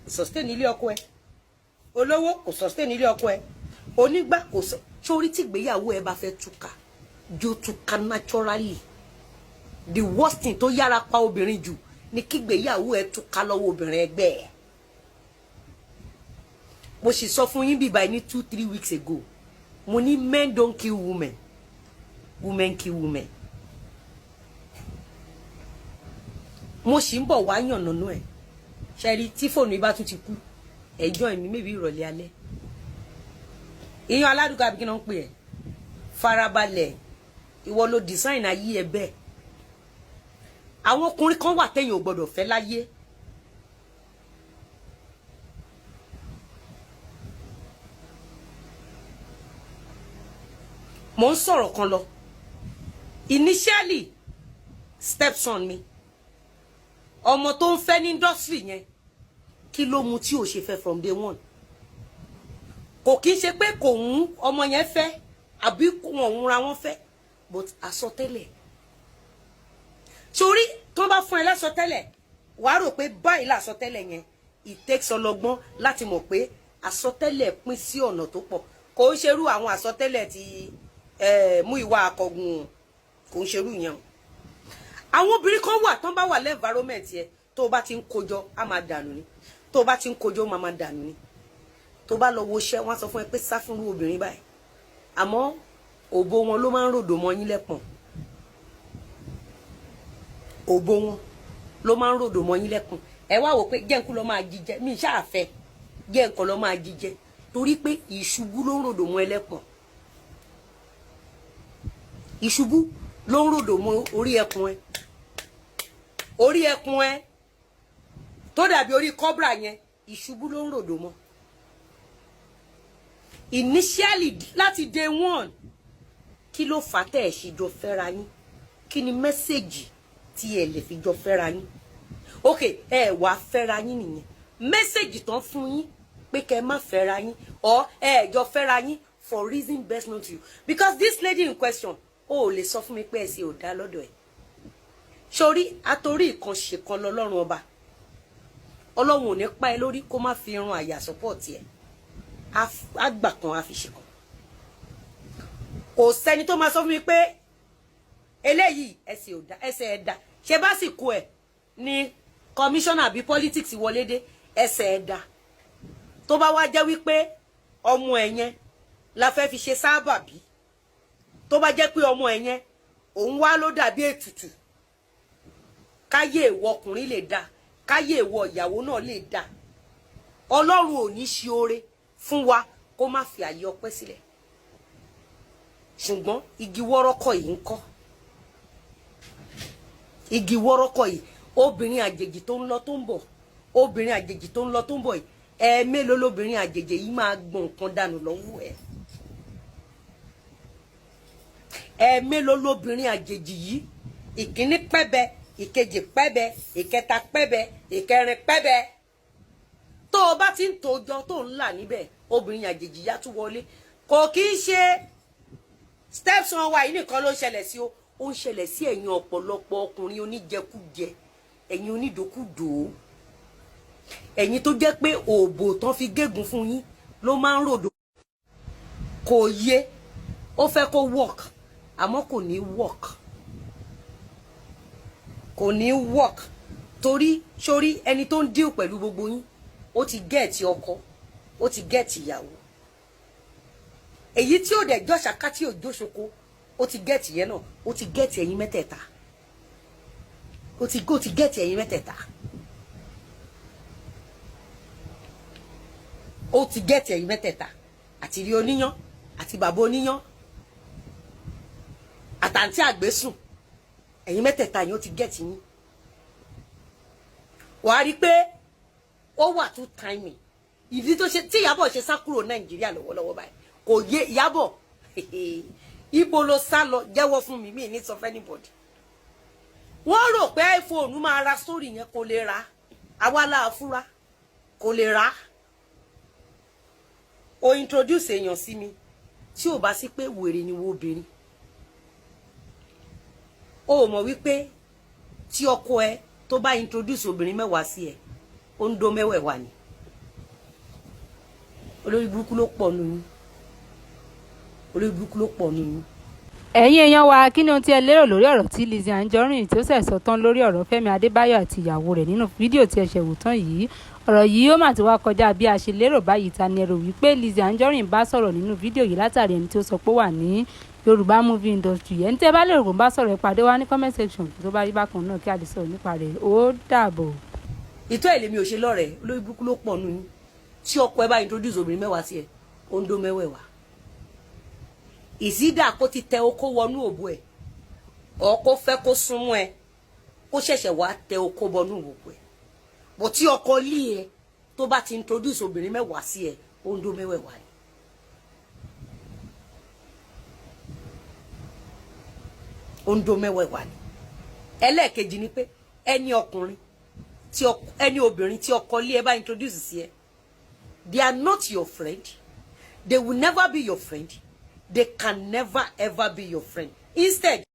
sustain ilé ọkọ ẹ, olówó kò sustain ilé ọkọ ẹ, onígbà kò sọ sórí tí ìgbéyàwó ẹ bá fẹ́ túká jó túká naturally. The worst thing tó yára pa obìnrin jù ni kí ìgbéyàwó ẹ túká lọ́wọ́ obìnrin ẹgbẹ́ ẹ. Mo sì sọ fún yín bí báyìí ní 2-3 weeks ago, mo ní men don't kill women, women kill women. Mo sì ń bọ̀ wá yàn nànú ẹ̀ ṣẹ́rí tí fóònù ibà tún ti kú ẹjọ́ ẹ̀mí mébí ìrọ̀lẹ́ alẹ́. Ìyàn aládùúgbò àbí kí náà ń pè ẹ́ farabalẹ̀, ìwọ ló design ayé ẹ bẹ́ẹ̀. Àwọn ọkùnrin kan wà téèyàn ò gbọdọ̀ fẹ́ láyé. Mo ń sọ̀rọ̀ kan lọ. Initially stepson mi, ọmọ tó ń fẹ́ ní industry yẹn, kí ló mú tí ò ṣe fẹ́ from day one? Kò kí ń ṣe pé kò ń ọmọ yẹn fẹ́ àbí wọn ń ra wọn fẹ́, but àsọtẹ́lẹ̀. Sórí tó bá fún ẹ lásọtẹ́lẹ̀, wàá rò pé báyìí lásọtẹ́lẹ̀ yẹn, it takes ọlọ́gbọ́n láti mọ̀ pé àsọtẹ́lẹ̀ pín sí ọ̀nà tó pọ̀. Kò ń ṣerú àwọn àsọtẹ́lẹ̀ tí mú ìwà akọgun, kò ń ṣerú yẹn. Àwọn obìnrin kan wà tán bá wà lẹ́ environment yẹn, tó bá ti ń kójọ á máa dànù ni, tó bá ti ń kójọ máa dànù ni. Tó bá lọ wo iṣẹ́ wọ́n sọ fún ẹ pé sá fún irú obìnrin báyìí, àmọ́ òbó wọn ló máa ń ròdò mọ́ yín lẹ́pọ̀n. Òbó wọn ló máa ń ròdò mọ́ yín lẹ́pọ̀n. Ẹ wá wò pé jẹ́ǹkú lọ máa jíjẹ, mi ṣáà fẹ́ jẹ́ǹkan lọ máa jíjẹ torí pé ìṣubú ló ń ròdò mọ́ ẹlẹ́pọ̀n. Ìṣubú ló ń ròdò mọ́ orí ẹkùn ẹ. Orí ẹkùn ẹ tó dàbí orí cobra yẹn, ìṣubú ló ń ròdò mọ́. Initially láti day one, kí ló fà tẹ́ ẹ̀ ṣe jọ fẹ́ra yín? Kí ni mẹ́sẹ̀gì tí ẹ lè fi jọ fẹ́ra yín? Ok, ẹ wá fẹ́ra yín nìyẹn. Mẹ́sẹ̀gì tán fún yín pé kẹ́ má fẹ́ra yín, or ẹ jọ fẹ́ra yín for reason best known to you. Because this lady in question, ó lè sọ fún mi pé ẹ sì ò dá lọ́dọ̀ ẹ̀. Sórí àtorí ìkan ṣe kan lọ́lọ́run ọba. Ọlọ́run ò ní pa ẹ lórí kó má fi irun àyà support ẹ. Àgbà kan á fi ṣe kan. Kò sẹ́ni tó máa sọ fún mi pé eléyìí ẹsẹ̀ ò dá, ẹsẹ̀ ẹ̀ dá. Ṣé bá sì kú ẹ̀ ní commissioner bí politics wọlé dé, ẹsẹ̀ ẹ̀ dá. Tó bá wá jẹ́ wípé ọmọ ẹ̀ yẹn la fẹ́ fi ṣe sábàbí, tó bá jẹ́ pé ọmọ ẹ̀ yẹn òun wá ló dàbí ètùtù, káyé ìwọ ọkùnrin lè dá, káyé ìwọ ìyàwó náà lè dá. Ọlọ́run ò ní ṣe oore fún wa kó má fi àyè ọpẹ́ sílẹ̀. Ṣùgbọ́n igi wọ́rọ́kọ̀ yìí ń kọ́. Igi wọ́rọ́kọ̀ yìí, obìnrin àjèjì tó ń lọ tó ń bọ̀, obìnrin àjèjì tó ń lọ tó ń bọ̀ yìí, ẹ̀ẹ̀mélòó lóbìnrin àjèjì yìí máa gbọ̀n nǹkan dànù lọ́wọ́ ẹ̀. Ẹ̀ẹ̀mélòó lóbìnrin àjèjì yìí, ìkíní pẹ́bẹ, ìkejì pẹ́bẹ, ìkẹta pẹ́bẹ, ìkẹrin pẹ́bẹ. Tó o bá ti ń tòjọ tó ń là níbẹ̀, obìnrin àjèjì yá tún wọlé. Kò kí ń ṣe stepson wa yìí nìkan ló ń ṣẹlẹ̀ sí o, ó ń ṣẹlẹ̀ sí ẹ̀yin ọ̀pọ̀lọpọ̀ ọkùnrin oníjẹkújẹ, ẹ̀yin onídòkúdò, ẹ̀yin tó jẹ́ pé òbò tán fi gégùn fún yín ló máa ń ròdò. Kò yé, ó fẹ́ kó work, àmọ́ kò ní work. Kò ní work torí sórí ẹni tó ń deal pẹ̀lú gbogbo yín, ó ti gẹ́ẹ̀tì ọkọ, ó ti gẹ́ẹ̀tì ìyàwó. Èyí tí ó dẹ̀ jọ́ṣàká tí ò jóṣoko, ó ti gẹ́ẹ̀tì yẹn náà, ó ti gẹ́ẹ̀tì ẹ̀yin mẹ́tẹ̀ẹ̀ta. Ó ti gẹ́ẹ̀tì ẹ̀yin mẹ́tẹ̀ẹ̀ta. Ó ti gẹ́ẹ̀tì ẹ̀yin mẹ́tẹ̀ẹ̀ta. Àti rí oníyán, àti bàbá oníyán, àtàntí àgbésùn, ẹ̀yin mẹ́tẹ̀ẹ̀ta yín ó ti gẹ́ẹ̀tì yín. Wàá rí pé ó wà too timing. Ìdí tó ṣe tí Ìyábọ̀ ṣe sá kúrò Nàìjíríà lọ́wọ́lọ́wọ́ báyìí kò yé Ìyábọ̀. Ibo ló sá lọ, jẹ́wọ́ fún mi ní sọ fún anybody. Wọ́n rò pé iPhone máa ra story yẹn, kò lè ra. Àwa la fúra, kò lè ra. O introduce èèyàn sí mi tí ò bá sí pé wèrè ni wo obìnrin. O mọ̀ wípé tí ọkọ ẹ tó bá introduce obìnrin mẹ́wàá sí ẹ, ó ń dó mẹ́wẹ̀ẹ̀wá ni. olórí burúkú ló pọ̀ nù yín olórí burúkú ló pọ̀ nù yín. ẹ̀yin èèyàn wa kí ni ohun tí ẹ lérò lórí ọ̀rọ̀ tí Lizzy Anjorin tó ṣẹ̀ sọ tán lórí ọ̀rọ̀ Fẹ́mi Adébáyọ̀ àti ìyàwó rẹ̀ nínú fídíò tí ẹ ṣẹ̀ wò tán yìí? ọ̀rọ̀ yìí ó mà ti wá kọjá bí a ṣe lérò báyìí. Ta ni ẹ rò wípé Lizzy Anjorin bá sọ̀rọ̀ nínú fídíò yìí látàrí ẹni tí ó sọ pé ó wà ní Yorùbá movie industry? ẹni tí ẹ bá lérò kó bá sọ̀rọ̀ ẹ pàdé wa ní comment section tó bá rí bákan náà kí a lè sọ̀rọ̀ nípa rẹ̀. Ó dàbọ̀. ìtọ́ ìlèmi ò ṣe lọ́rẹ̀ẹ́ olórí burúkú ló pọ̀ nù yín tí ọkọ ẹ bá introduce obìnrin mẹ́wàá sí ẹ ó ń dó mẹ́wẹ̀ẹ̀wá. ìsídà kó ti tẹ okó wọnú òbú ẹ ọkọ fẹ́ kó súnmọ́ ẹ kó ṣẹ̀ṣẹ̀ wá tẹ okó bọnú òbú ẹ bó tí ọkọ lé ẹ tó bá ti introduce obìnrin mẹ́wàá sí ẹ ó ń dó mẹ́wẹ̀ẹ̀wá ni. ó ń dó mẹ́wẹ̀ẹ̀wá ni. ẹlẹ́ẹ̀kejì ni pé ẹni obìnrin tí ọkọ lé ẹ bá introduce sí ẹ they are not your friend, they will never be your friend, they can never ever be your friend. Instead